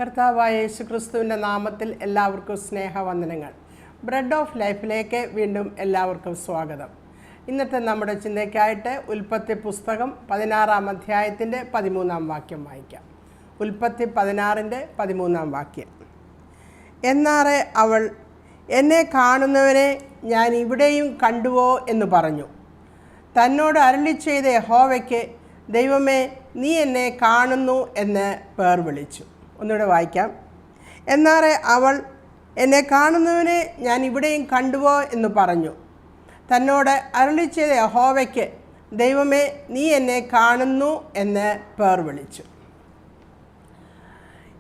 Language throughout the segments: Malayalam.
കർത്താവായ യേശുക്രിസ്തുവിൻ്റെ നാമത്തിൽ എല്ലാവർക്കും സ്നേഹവന്ദനങ്ങൾ. ബ്രെഡ് ഓഫ് ലൈഫിലേക്ക് വീണ്ടും എല്ലാവർക്കും സ്വാഗതം. ഇന്നത്തെ നമ്മുടെ ചിന്തയ്ക്കായിട്ട് ഉൽപ്പത്തി പുസ്തകം 16-ാം അധ്യായത്തിൻ്റെ 13-ാം വാക്യം വായിക്കാം. ഉൽപ്പത്തി 16-ന്റെ 13-ാം വാക്യം. എന്നാറെ അവൾ, എന്നെ കാണുന്നവനെ ഞാൻ ഇവിടെയും കണ്ടുവോ എന്ന് പറഞ്ഞു. തന്നോട് അരുളി ചെയ്ത യഹോവയ്ക്ക്, ദൈവമേ, നീ എന്നെ കാണുന്നു എന്ന് പേർ വിളിച്ചു. ഒന്നുകൂടെ വായിക്കാം. എന്നാറെ അവൾ, എന്നെ കാണുന്നവനെ ഞാൻ ഇവിടെയും കണ്ടുവോ എന്ന് പറഞ്ഞു. തന്നോട് അരുളി ചെയ്ത യഹോവയ്ക്ക്, ദൈവമേ, നീ എന്നെ കാണുന്നു എന്ന് പേർ വിളിച്ചു.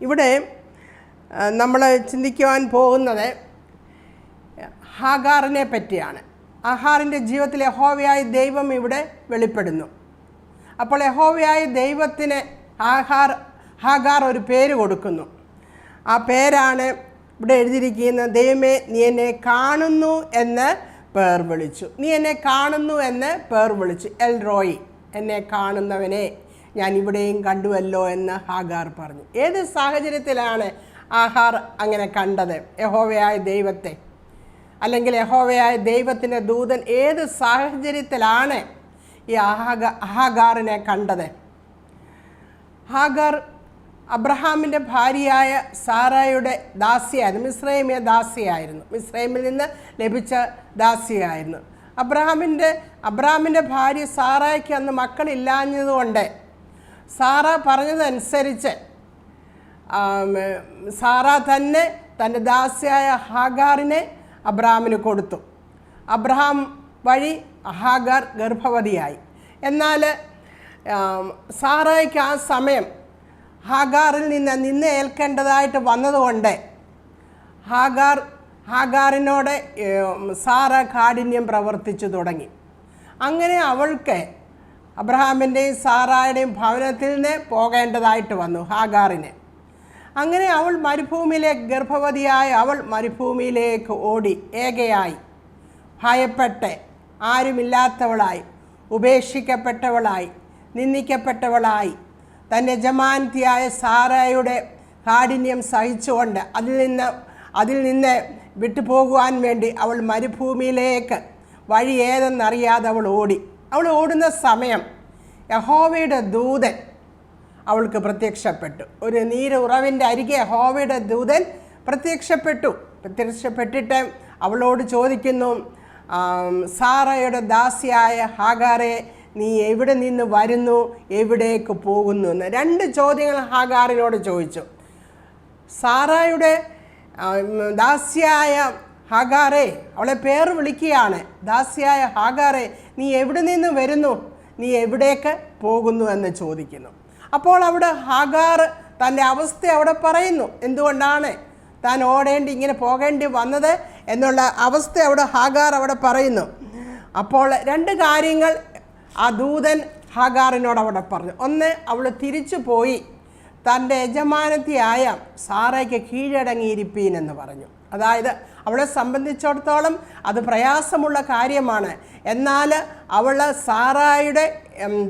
ഇവിടെ നമ്മൾ ചിന്തിക്കുവാൻ പോകുന്നത് ഹാഗാറിനെ പറ്റിയാണ്. ആഹാറിൻ്റെ ജീവിതത്തിൽ യഹോവയായ ദൈവം ഇവിടെ വെളിപ്പെടുന്നു. അപ്പോൾ യഹോവയായ ദൈവത്തിന് ഹാഗാർ ഒരു പേര് കൊടുക്കുന്നു. ആ പേരാണ് ഇവിടെ എഴുതിയിരിക്കുന്നത്, ദൈവമേ, നീ എന്നെ കാണുന്നു എന്ന് പേർ വിളിച്ചു. നീ എന്നെ കാണുന്നു എന്ന് പേർ വിളിച്ചു. എൽ റോയി, എന്നെ കാണുന്നവനെ ഞാൻ ഇവിടെയും കണ്ടുവല്ലോ എന്ന് ഹാഗാർ പറഞ്ഞു. ഏത് സാഹചര്യത്തിലാണ് ആഹാർ അങ്ങനെ കണ്ടത്? യഹോവയായ ദൈവത്തെ, അല്ലെങ്കിൽ യഹോവയായ ദൈവത്തിൻ്റെ ദൂതൻ ഏത് സാഹചര്യത്തിലാണ് ഈ ഹാഗാറിനെ കണ്ടത്? ഹാഗാർ അബ്രഹാമിൻ്റെ ഭാര്യയായ സാറായുടെ ദാസിയായിരുന്നു. മിസ്രൈമിയ ദാസിയായിരുന്നു. മിസ്രൈമിൽ നിന്ന് ലഭിച്ച ദാസിയായിരുന്നു. അബ്രഹാമിൻ്റെ ഭാര്യ സാറായ്ക്ക് അന്ന് മക്കളില്ലാഞ്ഞതുകൊണ്ട് സാറ പറഞ്ഞതനുസരിച്ച് സാറ തന്നെ തൻ്റെ ദാസിയായ ഹാഗാറിനെ അബ്രഹാമിന് കൊടുത്തു. അബ്രഹാം വഴി ഹാഗാർ ഗർഭവതിയായി. എന്നാൽ സാറായ്ക്ക് ആ സമയം ഹാഗാറിൽ നിന്ന് ഏൽക്കേണ്ടതായിട്ട് വന്നതുകൊണ്ട് ഹാഗാറിനോട് സാറ കാഠിന്യം പ്രവർത്തിച്ചു തുടങ്ങി. അങ്ങനെ അവൾക്ക് അബ്രഹാമിൻ്റെയും സാറായുടെയും ഭവനത്തിൽ നിന്ന് പോകേണ്ടതായിട്ട് വന്നു ഹാഗാറിന്. അങ്ങനെ അവൾ മരുഭൂമിയിലേക്ക്, ഗർഭവതിയായ അവൾ മരുഭൂമിയിലേക്ക് ഓടി, ഏകയായി, ഭയപ്പെട്ട്, ആരുമില്ലാത്തവളായി, ഉപേക്ഷിക്കപ്പെട്ടവളായി, നിന്ദിക്കപ്പെട്ടവളായി, തൻ്റെ യജമാനത്തിയായ സാറായുടെ കാഠിന്യം സഹിച്ചുകൊണ്ട് അതിൽ നിന്ന് വിട്ടുപോകുവാൻ വേണ്ടി അവൾ മരുഭൂമിയിലേക്ക് വഴി ഏതെന്നറിയാതെ അവൾ ഓടി. അവൾ ഓടുന്ന സമയം യഹോവയുടെ ദൂതൻ അവൾക്ക് പ്രത്യക്ഷപ്പെട്ടു. ഒരു നീരുറവിൻ്റെ അരികെ യഹോവയുടെ ദൂതൻ പ്രത്യക്ഷപ്പെട്ടിട്ട് അവളോട് ചോദിക്കുന്നു, സാറയുടെ ദാസിയായ ഹാഗാറെ, നീ എവിടെ നിന്ന് വരുന്നു, എവിടേക്ക് പോകുന്നു എന്ന് 2 ചോദ്യങ്ങൾ ഹാഗാറിനോട് ചോദിച്ചു. സാറായുടെ ദാസിയായ ഹാഗാറെ, അവളെ പേർ വിളിക്കുകയാണ്, ദാസിയായ ഹാഗാറെ, നീ എവിടെ നിന്ന് വരുന്നു, നീ എവിടേക്ക് പോകുന്നു എന്ന് ചോദിക്കുന്നു. അപ്പോൾ അവിടെ ഹാഗാർ തൻ്റെ അവസ്ഥ അവിടെ പറയുന്നു. എന്തുകൊണ്ടാണ് താൻ ഇങ്ങനെ പോകേണ്ടി വന്നത് എന്നുള്ള അവസ്ഥ ഹാഗാർ അവിടെ പറയുന്നു. അപ്പോൾ 2 കാര്യങ്ങൾ ആ ദൂതൻ ഹാഗാറിനോട് അവിടെ പറഞ്ഞു. ഒന്ന്, അവൾ തിരിച്ചു പോയി തൻ്റെ യജമാനത്തിയായ സാറയ്ക്ക് കീഴടങ്ങിയിരിപ്പീൻ എന്ന് പറഞ്ഞു. അതായത് അവളെ സംബന്ധിച്ചിടത്തോളം അത് പ്രയാസമുള്ള കാര്യമാണ്. എന്നാൽ അവൾ സാറായുടെ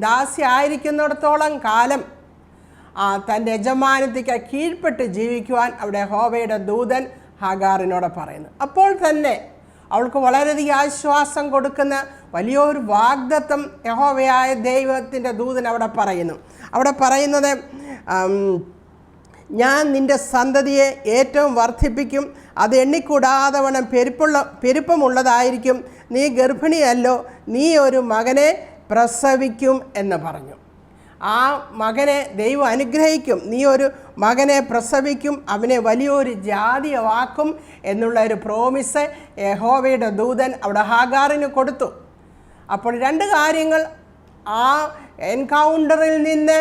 ദാസി ആയിരിക്കുന്നിടത്തോളം കാലം തൻ്റെ യജമാനത്തിക്ക് കീഴ്പ്പെട്ട് ജീവിക്കുവാൻ അവിടെ യഹോവയുടെ ദൂതൻ ഹാഗാറിനോട് പറയുന്നു. അപ്പോൾ തന്നെ അവൾക്ക് വളരെയധികം ആശ്വാസം കൊടുക്കുന്ന വലിയൊരു വാഗ്ദത്തം യഹോവയായ ദൈവത്തിൻ്റെ ദൂതൻ അവിടെ പറയുന്നു. അവിടെ പറയുന്നത്, ഞാൻ നിൻ്റെ സന്തതിയെ ഏറ്റവും വർദ്ധിപ്പിക്കും, അത് എണ്ണിക്കൂടാതവണ്ണം പെരുപ്പമുള്ളതായിരിക്കും, നീ ഗർഭിണിയല്ലോ, നീ ഒരു മകനെ പ്രസവിക്കും എന്ന് പറഞ്ഞു. ആ മകനെ ദൈവം അനുഗ്രഹിക്കും, നീ ഒരു മകനെ പ്രസവിക്കും, അവനെ വലിയൊരു ജാതിയാക്കും എന്നുള്ള ഒരു പ്രോമിസ് യഹോവയുടെ ദൂതൻ അവിടെ ഹാഗാറിന് കൊടുത്തു. അപ്പോൾ 2 കാര്യങ്ങൾ ആ എൻകൗണ്ടറിൽ നിന്ന്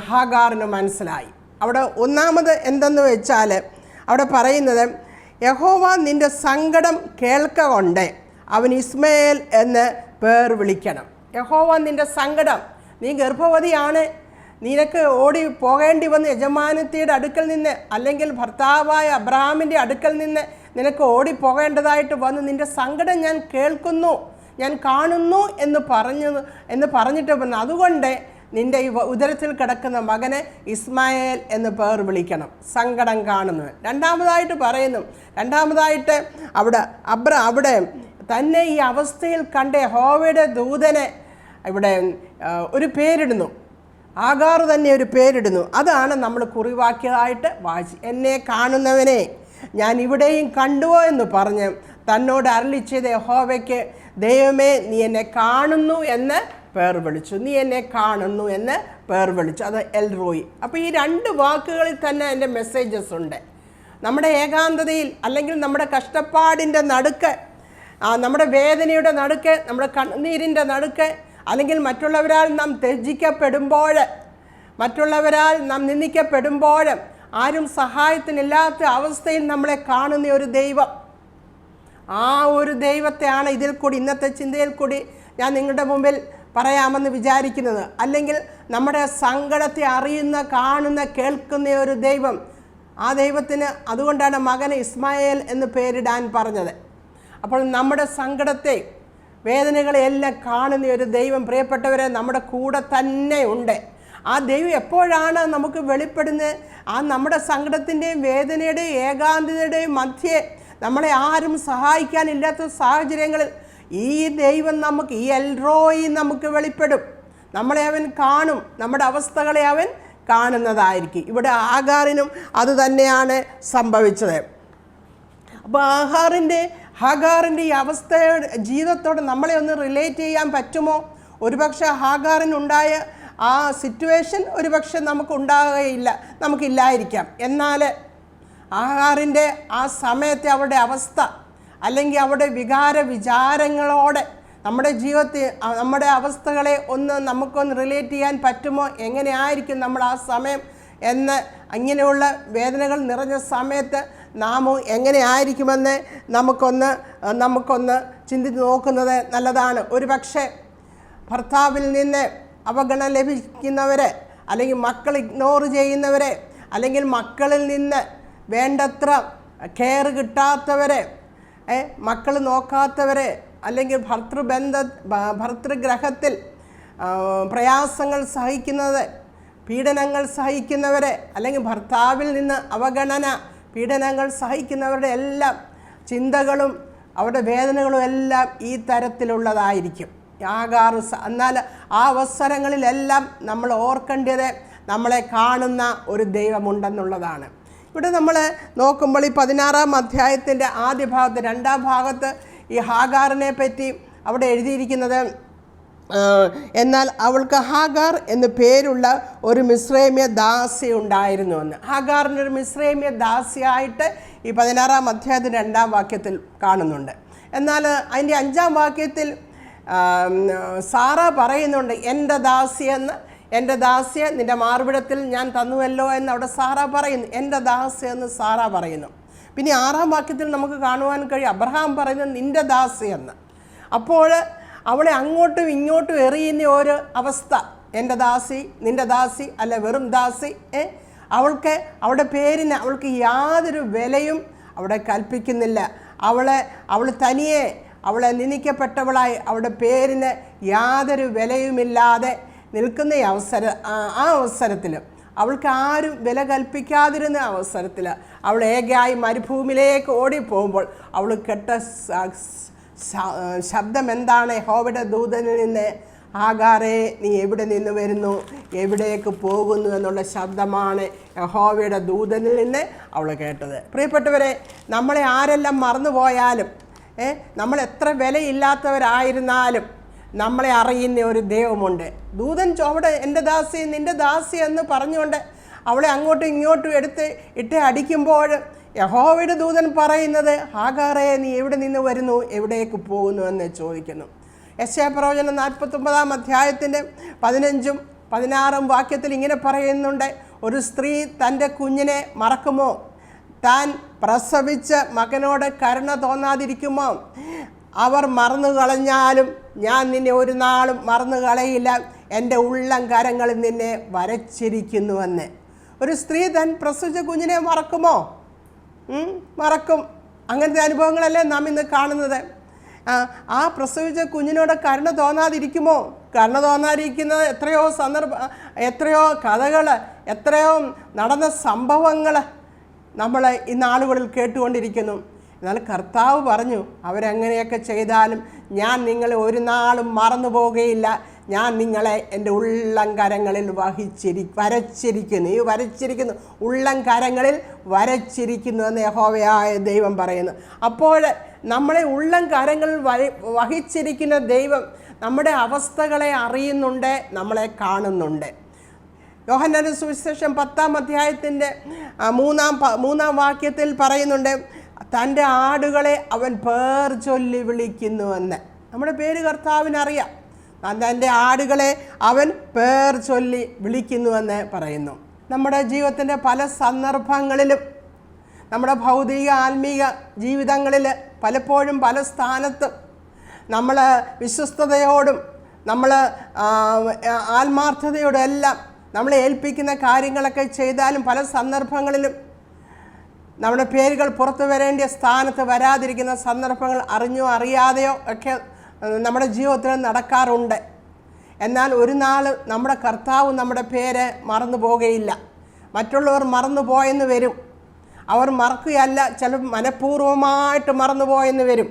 ഹാഗാറിന് മനസ്സിലായി. അവിടെ ഒന്നാമത് എന്തെന്ന് വെച്ചാൽ അവിടെ പറയുന്നത്, യഹോവ നിൻ്റെ സങ്കടം കേൾക്കൊണ്ട് അവൻ ഇസ്മയേൽ എന്ന് പേർ വിളിക്കണം. യഹോവ നിൻ്റെ സങ്കടം, നീ ഗർഭവതിയാണ്, നിനക്ക് ഓടി പോകേണ്ടി വന്ന് യജമാനത്തിയുടെ അടുക്കൽ നിന്ന്, അല്ലെങ്കിൽ ഭർത്താവായ അബ്രഹാമിൻ്റെ അടുക്കൽ നിന്ന് നിനക്ക് ഓടിപ്പോകേണ്ടതായിട്ട് വന്ന്, നിൻ്റെ സങ്കടം ഞാൻ കേൾക്കുന്നു, ഞാൻ കാണുന്നു എന്ന് പറഞ്ഞിട്ട് പറഞ്ഞു. അതുകൊണ്ട് നിൻ്റെ ഈ ഉദരത്തിൽ കിടക്കുന്ന മകനെ ഇസ്മായേൽ എന്ന് പേർ വിളിക്കണം, സങ്കടം കാണുന്നവൻ. രണ്ടാമതായിട്ട് പറയുന്നു, രണ്ടാമതായിട്ട് അവിടെ തന്നെ ഈ അവസ്ഥയിൽ കണ്ട യഹോവയുടെ ദൂതനെ ഇവിടെ ഒരു പേരിടുന്നു. ആഗാർ തന്നെ ഒരു പേരിടുന്നു. അതാണ് നമ്മൾ കുറിവാക്കിയതായിട്ട് വായിച്ച്, എന്നെ കാണുന്നവനെ ഞാൻ ഇവിടെയും കണ്ടുവോ എന്ന് പറഞ്ഞ് തന്നോട് അരുളി ചെയ്ത യഹോവയ്ക്ക്, ദൈവമേ നീ എന്നെ കാണുന്നു എന്ന് പേർ വിളിച്ചു. നീ എന്നെ കാണുന്നു എന്ന് പേർ വിളിച്ചു. അത് എൽ റോയി. അപ്പോൾ ഈ രണ്ട് വാക്കുകളിൽ തന്നെ എൻ്റെ മെസ്സേജസ് ഉണ്ട്. നമ്മുടെ ഏകാന്തതയിൽ അല്ലെങ്കിൽ നമ്മുടെ കഷ്ടപ്പാടിൻ്റെ നടുക്ക്, നമ്മുടെ വേദനയുടെ നടുക്ക്, നമ്മുടെ കണ്ണുനീരിൻ്റെ നടുക്ക്, അല്ലെങ്കിൽ മറ്റുള്ളവരാൽ നാം ത്യജിക്കപ്പെടുമ്പോൾ, മറ്റുള്ളവരാൽ നാം നിന്ദിക്കപ്പെടുമ്പോൾ, ആരും സഹായത്തിനില്ലാത്ത അവസ്ഥയിൽ നമ്മളെ കാണുന്ന ഒരു ദൈവം, ആ ഒരു ദൈവത്തെയാണ് ഇതിൽ കൂടി, ഇന്നത്തെ ചിന്തയിൽ കൂടി ഞാൻ നിങ്ങളുടെ മുമ്പിൽ പറയാമെന്ന് വിചാരിക്കുന്നത്. അല്ലെങ്കിൽ നമ്മുടെ സങ്കടത്തെ അറിയുന്ന, കാണുന്ന, കേൾക്കുന്ന ഒരു ദൈവം, ആ ദൈവത്തിന് അതുകൊണ്ടാണ് മകനെ ഇസ്മായേൽ എന്ന് പേരിടാൻ പറഞ്ഞത്. അപ്പോൾ നമ്മുടെ സങ്കടത്തെ, വേദനകളെയെല്ലാം കാണുന്ന ഒരു ദൈവം, പ്രിയപ്പെട്ടവരെ, നമ്മുടെ കൂടെ തന്നെ ഉണ്ട്. ആ ദൈവം എപ്പോഴാണ് നമുക്ക് വെളിപ്പെടുന്നത്? ആ നമ്മുടെ സങ്കടത്തിൻ്റെയും വേദനയുടെയും ഏകാന്തതയുടെയും മധ്യേ നമ്മളെ ആരും സഹായിക്കാനില്ലാത്ത സാഹചര്യങ്ങളിൽ ഈ ദൈവം നമുക്ക്, ഈ എൽ റോയി നമുക്ക് വെളിപ്പെടും. നമ്മളെ അവൻ കാണും, നമ്മുടെ അവസ്ഥകളെ അവൻ കാണുന്നതായിരിക്കും. ഇവിടെ ആഗാറിനും അത് തന്നെയാണ് സംഭവിച്ചത്. അപ്പോൾ ഹാഗാറിൻ്റെ ഈ അവസ്ഥയുടെ ജീവിതത്തോട് നമ്മളെ ഒന്ന് റിലേറ്റ് ചെയ്യാൻ പറ്റുമോ? ഒരുപക്ഷെ ഹാഗാറിനുണ്ടായ ആ സിറ്റുവേഷൻ ഒരുപക്ഷെ നമുക്കുണ്ടാകുകയില്ല, നമുക്കില്ലായിരിക്കാം. എന്നാൽ ആഹാറിൻ്റെ ആ സമയത്തെ അവരുടെ അവസ്ഥ, അല്ലെങ്കിൽ അവരുടെ വിചാരങ്ങളോടെ നമ്മുടെ ജീവിതത്തിൽ നമ്മുടെ അവസ്ഥകളെ നമുക്കൊന്ന് റിലേറ്റ് ചെയ്യാൻ പറ്റുമോ? എങ്ങനെയായിരിക്കും നമ്മൾ ആ സമയം എന്ന്, അങ്ങനെയുള്ള വേദനകൾ നിറഞ്ഞ സമയത്ത് നാം എങ്ങനെയായിരിക്കുമെന്ന് നമുക്കൊന്ന് ചിന്തിച്ച് നോക്കുന്നത് നല്ലതാണ്. ഒരു പക്ഷേ ഭർത്താവിൽ നിന്ന് അവഗണന ലഭിക്കുന്നവരെ, അല്ലെങ്കിൽ മക്കൾ ഇഗ്നോർ ചെയ്യുന്നവരെ, അല്ലെങ്കിൽ മക്കളിൽ നിന്ന് വേണ്ടത്ര കെയർ കിട്ടാത്തവരെ, മക്കൾ നോക്കാത്തവരെ, അല്ലെങ്കിൽ ഭർതൃഗ്രഹത്തിൽ പ്രയാസങ്ങൾ സഹിക്കുന്നത്, പീഡനങ്ങൾ സഹിക്കുന്നവരെ, അല്ലെങ്കിൽ ഭർത്താവിൽ നിന്ന് അവഗണന, പീഡനങ്ങൾ സഹിക്കുന്നവരുടെ എല്ലാം ചിന്തകളും അവരുടെ വേദനകളും എല്ലാം ഈ തരത്തിലുള്ളതായിരിക്കും. എന്നാൽ ആ അവസരങ്ങളിലെല്ലാം നമ്മൾ ഓർക്കേണ്ടത് നമ്മളെ കാണുന്ന ഒരു ദൈവമുണ്ടെന്നുള്ളതാണ്. ഇവിടെ നമ്മൾ നോക്കുമ്പോൾ ഈ 16-ാം അധ്യായത്തിൻ്റെ ആദ്യ ഭാഗത്ത്, 2-ാം ഭാഗത്ത് ഈ ഹാഗാറിനെ പറ്റി അവിടെ എഴുതിയിരിക്കുന്നത്, എന്നാൽ അവൾക്ക് ഹാഗാർ എന്ന് പേരുള്ള ഒരു മിസ്രൈമ്യ ദാസി ഉണ്ടായിരുന്നുവെന്ന്. ഹാഗാറിൻ്റെ ഒരു മിസ്രൈമ്യ ദാസിയായിട്ട് ഈ 16-ാം അധ്യായത്തിൻ്റെ 2-ാം വാക്യത്തിൽ കാണുന്നുണ്ട്. എന്നാൽ അതിൻ്റെ 5-ാം വാക്യത്തിൽ സാറ പറയുന്നുണ്ട്, എൻ്റെ ദാസിയെ നിൻ്റെ മാർവിടത്തിൽ ഞാൻ തന്നുവല്ലോ എന്ന് അവിടെ സാറ പറയുന്നു. എൻ്റെ ദാസി എന്ന് സാറ പറയുന്നു. പിന്നെ 6-ാം വാക്യത്തിൽ നമുക്ക് കാണുവാൻ കഴിയും, അബ്രഹാം പറയുന്നത് നിൻ്റെ ദാസി എന്ന്. അപ്പോൾ അവളെ അങ്ങോട്ടും ഇങ്ങോട്ടും എറിയുന്ന ഒരു അവസ്ഥ, എൻ്റെ ദാസി, നിൻ്റെ ദാസി, അല്ല വെറും ദാസി. അവളുടെ പേരിന് അവൾക്ക് യാതൊരു വിലയും അവിടെ കൽപ്പിക്കുന്നില്ല. അവൾ തനിയെ അവളെ നിന്ദിക്കപ്പെട്ടവളായി അവളുടെ പേരിന് യാതൊരു വിലയുമില്ലാതെ നിൽക്കുന്ന ആ അവസരത്തിൽ, അവൾക്ക് ആരും വില കൽപ്പിക്കാതിരുന്ന അവസരത്തിൽ, അവൾ ഏകയായി മരുഭൂമിയിലേക്ക് ഓടിപ്പോകുമ്പോൾ അവൾ കേട്ട ശബ്ദം എന്താണ്? യഹോവയുടെ ദൂതനിൽ നിന്ന്, ആഗാറേ നീ എവിടെ നിന്ന് വരുന്നു, എവിടേക്ക് പോകുന്നു എന്നുള്ള ശബ്ദമാണ് യഹോവയുടെ ദൂതനിൽ നിന്ന് അവൾ കേട്ടത്. പ്രിയപ്പെട്ടവരെ, നമ്മളെ ആരെല്ലാം മറന്നുപോയാലും, നമ്മൾ എത്ര വിലയില്ലാത്തവരായിരുന്നാലും നമ്മളെ അറിയുന്ന ഒരു ദൈവമുണ്ട്. ദൂതൻ അവിടെ എൻ്റെ ദാസി, നിൻ്റെ ദാസി എന്ന് പറഞ്ഞുകൊണ്ട് അവളെ അങ്ങോട്ടും ഇങ്ങോട്ടും ഇട്ട് അടിക്കുമ്പോൾ യഹോവയുടെ ദൂതൻ പറയുന്നത്, ഹാഗാറേ നീ എവിടെ നിന്ന് വരുന്നു, എവിടേക്ക് പോകുന്നു എന്ന് ചോദിക്കുന്നു. യെശയ്യാപ്രവചനം 49-ാം അധ്യായത്തിൻ്റെ 15-ഉം 16-ഉം വാക്യത്തിൽ ഇങ്ങനെ പറയുന്നുണ്ട്, ഒരു സ്ത്രീ തൻ്റെ കുഞ്ഞിനെ മറക്കുമോ? താൻ പ്രസവിച്ച മകനോട് കരുണ തോന്നാതിരിക്കുമോ? അവർ മറന്നു കളഞ്ഞാലും ഞാൻ നിന്നെ ഒരു നാളും മറന്നു കളയില്ല, എൻ്റെ ഉള്ളം കരങ്ങളിൽ നിന്നെ വരച്ചിരിക്കുന്നുവെന്ന്. ഒരു സ്ത്രീ താൻ പ്രസവിച്ച കുഞ്ഞിനെ മറക്കുമോ? മറക്കും. അങ്ങനത്തെ അനുഭവങ്ങളല്ലേ നാം ഇന്ന് കാണുന്നത്. ആ പ്രസവിച്ച കുഞ്ഞിനോട് കരുണ തോന്നാതിരിക്കുമോ? കണ്ണു തോന്നാതിരിക്കുന്നത് എത്രയോ കഥകൾ, എത്രയോ നടന്ന സംഭവങ്ങൾ നമ്മൾ ഈ നാളുകളിൽ കേട്ടുകൊണ്ടിരിക്കുന്നു. എന്നാൽ കർത്താവ് പറഞ്ഞു, അവരങ്ങനെയൊക്കെ ചെയ്താലും ഞാൻ നിങ്ങളെ ഒരു നാളും മറന്നു പോകുകയില്ല, ഞാൻ നിങ്ങളെ എൻ്റെ ഉള്ളംകരങ്ങളിൽ വരച്ചിരിക്കുന്നു. ഈ വരച്ചിരിക്കുന്നു, ഉള്ളംകരങ്ങളിൽ വരച്ചിരിക്കുന്നു എന്ന് യഹോവയായ ദൈവം പറയുന്നു. അപ്പോൾ നമ്മളെ ഉള്ളംകരങ്ങളിൽ വഹിച്ചിരിക്കുന്ന ദൈവം നമ്മുടെ അവസ്ഥകളെ അറിയുന്നുണ്ട്, നമ്മളെ കാണുന്നുണ്ട്. യോഹന്നാന്റെ സുവിശേഷം 10-ാം അധ്യായത്തിൻ്റെ 3-ാം വാക്യത്തിൽ പറയുന്നുണ്ട്, തൻ്റെ ആടുകളെ അവൻ പേർ ചൊല്ലി വിളിക്കുന്നുവെന്ന്. നമ്മുടെ പേര് കർത്താവിനറിയാം. തൻ്റെ ആടുകളെ അവൻ പേർ ചൊല്ലി വിളിക്കുന്നുവെന്ന് പറയുന്നു. നമ്മുടെ ജീവിതത്തിൻ്റെ പല സന്ദർഭങ്ങളിലും, നമ്മുടെ ഭൗതിക ആത്മീക ജീവിതങ്ങളിൽ പലപ്പോഴും പല സ്ഥാനത്തും നമ്മൾ വിശ്വസ്തയോടും നമ്മൾ ആത്മാർത്ഥതയോടും എല്ലാം നമ്മളെ ഏൽപ്പിക്കുന്ന കാര്യങ്ങളൊക്കെ ചെയ്താലും പല സന്ദർഭങ്ങളിലും നമ്മുടെ പേരുകൾ പുറത്തു വരേണ്ട സ്ഥാനത്ത് വരാതിരിക്കുന്ന സന്ദർഭങ്ങൾ അറിഞ്ഞോ അറിയാതെയോ ഒക്കെ നമ്മുടെ ജീവിതത്തിൽ നടക്കാറുണ്ട്. എന്നാൽ ഒരു നാൾ നമ്മുടെ കർത്താവ് നമ്മുടെ പേര് മറന്നു പോകുകയില്ല. മറ്റുള്ളവർ മറന്നു പോയെന്ന് വരും, അവർ മറക്കുകയല്ല, ചില മനഃപൂർവ്വമായിട്ട് മറന്നു പോയെന്ന് വരും,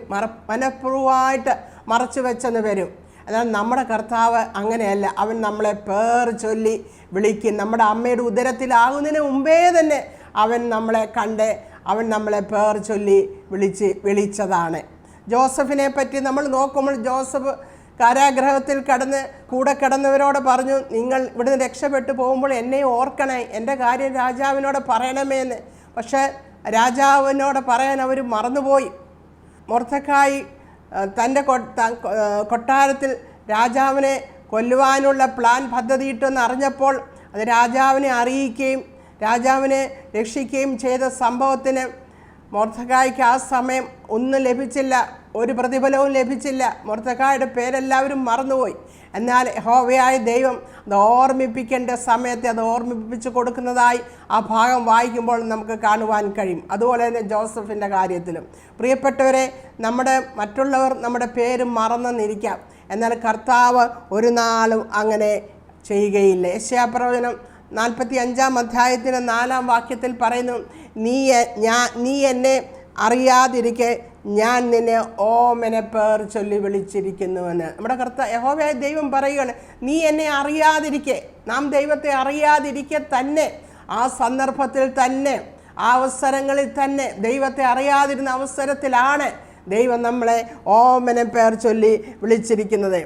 മനഃപൂർവ്വമായിട്ട് മറച്ചു വെച്ചെന്ന് വരും. എന്നാൽ നമ്മുടെ കർത്താവ് അങ്ങനെയല്ല. അവൻ നമ്മളെ പേർ ചൊല്ലി വിളിക്കും. നമ്മുടെ അമ്മയുടെ ഉദരത്തിലാകുന്നതിന് മുമ്പേ തന്നെ അവൻ നമ്മളെ കണ്ട് അവൻ നമ്മളെ പേർ ചൊല്ലി വിളിച്ചതാണ്. ജോസഫിനെ പറ്റി നമ്മൾ നോക്കുമ്പോൾ, ജോസഫ് കാരാഗ്രഹത്തിൽ കൂടെ കിടന്നവരോട് പറഞ്ഞു, നിങ്ങൾ ഇവിടുന്ന് രക്ഷപ്പെട്ടു പോകുമ്പോൾ എന്നെ ഓർക്കണേ, എൻ്റെ കാര്യം രാജാവിനോട് പറയണമേ എന്ന്. പക്ഷേ രാജാവിനോട് പറയാൻ അവർ മറന്നുപോയി. മൊർദെഖായി തൻ്റെ കൊട്ടാരത്തിൽ രാജാവിനെ കൊല്ലുവാനുള്ള പ്ലാൻ പദ്ധതിയിട്ടെന്ന് അറിഞ്ഞപ്പോൾ അത് രാജാവിനെ അറിയിക്കുകയും രാജാവിനെ രക്ഷിക്കുകയും ചെയ്ത സംഭവത്തിന് മൊർദെഖായിക്ക് ആ സമയം ഒന്നും ലഭിച്ചില്ല, ഒരു പ്രതിഫലവും ലഭിച്ചില്ല. മൊർദെഖായിയുടെ പേരെല്ലാവരും മറന്നുപോയി. എന്നാൽ യഹോവയായ ദൈവം അത് ഓർമ്മിപ്പിക്കേണ്ട സമയത്ത് അത് ഓർമ്മിപ്പിച്ച് കൊടുക്കുന്നതായി ആ ഭാഗം വായിക്കുമ്പോൾ നമുക്ക് കാണുവാൻ കഴിയും. അതുപോലെ തന്നെ ജോസഫിൻ്റെ കാര്യത്തിലും. പ്രിയപ്പെട്ടവരെ, മറ്റുള്ളവർ നമ്മുടെ പേര് മറന്നെന്നിരിക്കാം, എന്നാൽ കർത്താവ് ഒരു നാളും അങ്ങനെ ചെയ്യുകയില്ല. യെശയ്യാപ്രവചനം 45-ാം അധ്യായത്തിന് 4-ാം വാക്യത്തിൽ പറയുന്നു, നീ എന്നെ അറിയാതിരിക്കെ ഞാൻ നിന്നെ ഓമനെ പേർ ചൊല്ലി വിളിച്ചിരിക്കുന്നുവെന്ന്. നമ്മുടെ യഹോവയായ ദൈവം പറയുകയാണ്, നീ എന്നെ അറിയാതിരിക്കെ. നാം ദൈവത്തെ അറിയാതിരിക്കെ തന്നെ, ആ സന്ദർഭത്തിൽ തന്നെ, ആ അവസരങ്ങളിൽ തന്നെ, ദൈവത്തെ അറിയാതിരുന്ന അവസരത്തിലാണ് ദൈവം നമ്മളെ ഓമനെ പേർ ചൊല്ലി വിളിച്ചിരിക്കുന്നത്.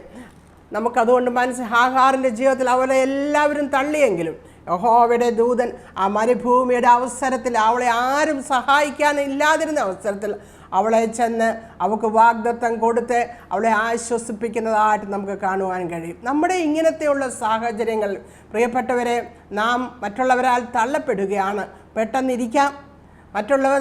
നമുക്കതുകൊണ്ട് ഹാഗാറിൻ്റെ ജീവിതത്തിൽ അവരെ എല്ലാവരും തള്ളിയെങ്കിലും യഹോവയുടെ ദൂതൻ ആ മരുഭൂമിയുടെ അവസരത്തിൽ, അവളെ ആരും സഹായിക്കാനില്ലാതിരുന്ന അവസരത്തിൽ അവളെ ചെന്ന് അവൾക്ക് വാഗ്ദത്തം കൊടുത്ത് അവളെ ആശ്വസിപ്പിക്കുന്നതായിട്ട് നമുക്ക് കാണുവാൻ കഴിയും. നമ്മുടെ ഇങ്ങനത്തെയുള്ള സാഹചര്യങ്ങൾ, പ്രിയപ്പെട്ടവരെ, നാം മറ്റുള്ളവരാൽ തള്ളപ്പെടുകയാണ്. പെട്ടെന്നിരിക്കാം, മറ്റുള്ളവർ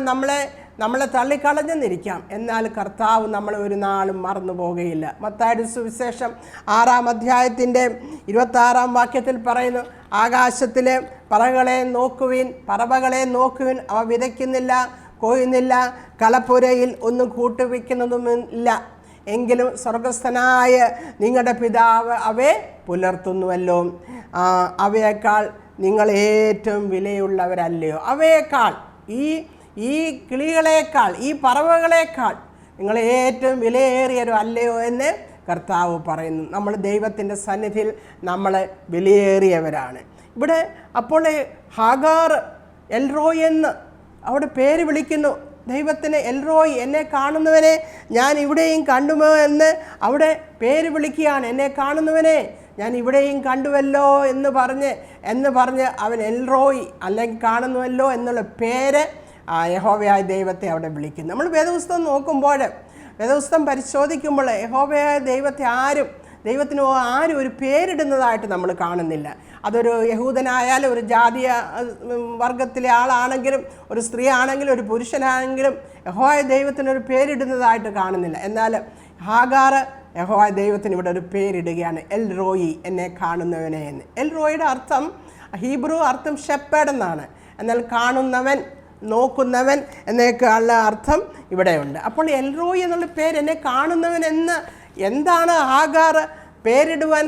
നമ്മളെ തള്ളിക്കളഞ്ഞെന്നിരിക്കാം, എന്നാൽ കർത്താവ് നമ്മളെ ഒരു നാളും മറന്നു പോകുകയില്ല. മത്തായിയുടെ സുവിശേഷം 6-ാം അധ്യായത്തിൻ്റെ 26-ാം വാക്യത്തിൽ പറയുന്നു, ആകാശത്തിലെ പറവകളെ നോക്കുവിൻ, അവ വിതയ്ക്കുന്നില്ല, കൊയ്യുന്നില്ല, കളപ്പുരയിൽ ഒന്നും കൂട്ടുവയ്ക്കുന്നതുമില്ല, എങ്കിലും സ്വർഗസ്ഥനായ നിങ്ങളുടെ പിതാവ് അവയെ പുലർത്തുന്നുവല്ലോ. അവയേക്കാൾ നിങ്ങൾ ഏറ്റവും വിലയുള്ളവരല്ലയോ? അവയേക്കാൾ, ഈ കിളികളേക്കാൾ, ഈ പറവകളേക്കാൾ നിങ്ങൾ ഏറ്റവും വിലയേറിയവരോ അല്ലയോ എന്ന് കർത്താവ് പറയുന്നു. നമ്മൾ ദൈവത്തിൻ്റെ സന്നിധിയിൽ നമ്മൾ വിലയേറിയവരാണ്. ഇവിടെ അപ്പോൾ ഹാഗാർ എൽറോയ് എന്ന് അവിടെ പേര് വിളിക്കുന്നു. ദൈവത്തിന് എൽറോയ്, എന്നെ കാണുന്നവനെ ഞാൻ ഇവിടെയും കണ്ടുമോ എന്ന് അവിടെ പേര് വിളിക്കുകയാണ്. എന്നെ കാണുന്നവനെ ഞാൻ ഇവിടെയും കണ്ടുവല്ലോ എന്ന് പറഞ്ഞ് അവൻ എൽറോയ്, അല്ലെങ്കിൽ കാണുന്നുവല്ലോ എന്നുള്ള പേര് യഹോവയായ ദൈവത്തെ അവിടെ വിളിക്കുന്നു. നമ്മൾ വേദപുസ്തകം നോക്കുമ്പോൾ, വേദപുസ്തകം പരിശോധിക്കുമ്പോൾ യഹോവയായ ദൈവത്തിന് ആരും ഒരു പേരിടുന്നതായിട്ട് നമ്മൾ കാണുന്നില്ല. അതൊരു യഹൂദനായാലും, ഒരു ജാതീയ വർഗത്തിലെ ആളാണെങ്കിലും, ഒരു സ്ത്രീ ആണെങ്കിലും, ഒരു പുരുഷനാണെങ്കിലും യഹോവയായ ദൈവത്തിനൊരു പേരിടുന്നതായിട്ട് കാണുന്നില്ല. എന്നാൽ ഹാഗാർ യഹോവയായ ദൈവത്തിന് ഇവിടെ ഒരു പേരിടുകയാണ്, എൽ റോയി, എന്നെ കാണുന്നവനെ എന്ന്. എൽ റോയിയുടെ അർത്ഥം, ഹീബ്രു അർത്ഥം ഷെപ്പേഡ് എന്നാണ്. എന്നാൽ കാണുന്നവൻ, നോക്കുന്നവൻ എന്നൊക്കെയുള്ള അർത്ഥം ഇവിടെയുണ്ട്. അപ്പോൾ എൽ റോയി എന്നുള്ള പേര്, എന്നെ കാണുന്നവൻ എന്ന് എന്താണ് ഹാഗാർ പേരിടുവാൻ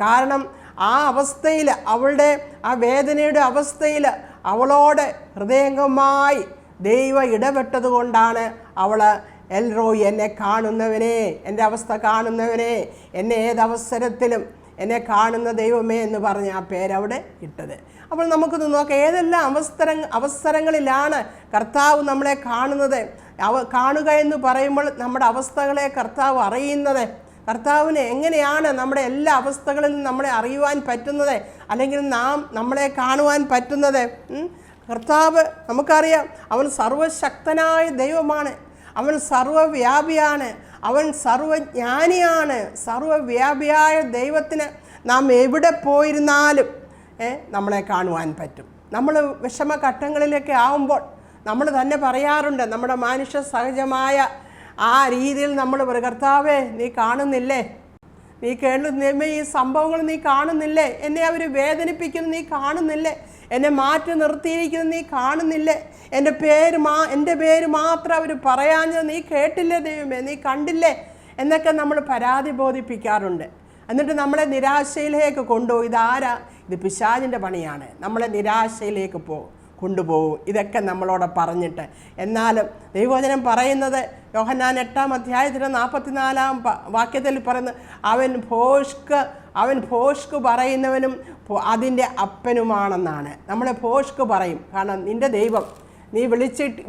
കാരണം ആ അവസ്ഥയിൽ, അവളുടെ ആ വേദനയുടെ അവസ്ഥയിൽ അവളോട് ഹൃദയംഗമായി ദൈവം ഇടപെട്ടത് കൊണ്ടാണ് അവൾ എൽറോയ്, എന്നെ കാണുന്നവനെ, എൻ്റെ അവസ്ഥ കാണുന്നവനെ, എന്നെ ഏതവസരത്തിലും എന്നെ കാണുന്ന ദൈവമേ എന്ന് പറഞ്ഞ് ആ പേരവിടെ ഇട്ടത്. അപ്പോൾ നമുക്കൊന്ന് നോക്കാം, ഏതെല്ലാം അവസരങ്ങളിലാണ് കർത്താവ് നമ്മളെ കാണുന്നത്. കാണുക എന്ന് പറയുമ്പോൾ നമ്മുടെ അവസ്ഥകളെ കർത്താവ് അറിയുന്നത്. കർത്താവിന് എങ്ങനെയാണ് നമ്മുടെ എല്ലാ അവസ്ഥകളിലും നമ്മളെ അറിയുവാൻ പറ്റുന്നത്, അല്ലെങ്കിൽ നമ്മളെ കാണുവാൻ പറ്റുന്നത്? കർത്താവ് നമുക്കറിയാം, അവൻ സർവശക്തനായ ദൈവമാണ്, അവൻ സർവവ്യാപിയാണ്, അവൻ സർവജ്ഞാനിയാണ്. സർവവ്യാപിയായ ദൈവത്തിന് നാം എവിടെ പോയിരുന്നാലും നമ്മളെ കാണുവാൻ പറ്റും. നമ്മൾ വിഷമഘട്ടങ്ങളിലൊക്കെ ആവുമ്പോൾ നമ്മൾ തന്നെ പറയാറുണ്ട്, നമ്മുടെ മനുഷ്യ സഹജമായ ആ രീതിയിൽ നമ്മൾ കർത്താവേ നീ കാണുന്നില്ലേ, നീ കേൾക്കുന്ന ഈ സംഭവങ്ങൾ നീ കാണുന്നില്ലേ, എന്നെ അവർ വേദനിപ്പിക്കുന്നു നീ കാണുന്നില്ലേ, എന്നെ മാറ്റി നിർത്തിയിരിക്കുന്നത് നീ കാണുന്നില്ലേ, എൻ്റെ പേര് മാത്രം അവർ പറയാഞ്ഞത് നീ കേട്ടില്ലേ ദൈവമേ, നീ കണ്ടില്ലേ എന്നൊക്കെ നമ്മൾ പരാതി ബോധിപ്പിക്കാറുണ്ട്. എന്നിട്ട് നമ്മളെ നിരാശയിലേക്ക് കൊണ്ടുപോകും. ഇത് പിശാചിൻ്റെ പണിയാണ്, നമ്മളെ നിരാശയിലേക്ക് കൊണ്ടുപോകും ഇതൊക്കെ നമ്മളോട് പറഞ്ഞിട്ട്. എന്നാലും ദൈവവചനം പറയുന്നത് യോഹന്നാൻ 8-ാം അധ്യായത്തിൻ്റെ 44-ാം വാക്യത്തിൽ പറയുന്നത്, അവൻ ഭോഷ്ക് പറയുന്നവനും അതിൻ്റെ അപ്പനുമാണെന്നാണ്. നമ്മളെ ഭോഷ്ക് പറയും. കാരണം നിൻ്റെ ദൈവം, നീ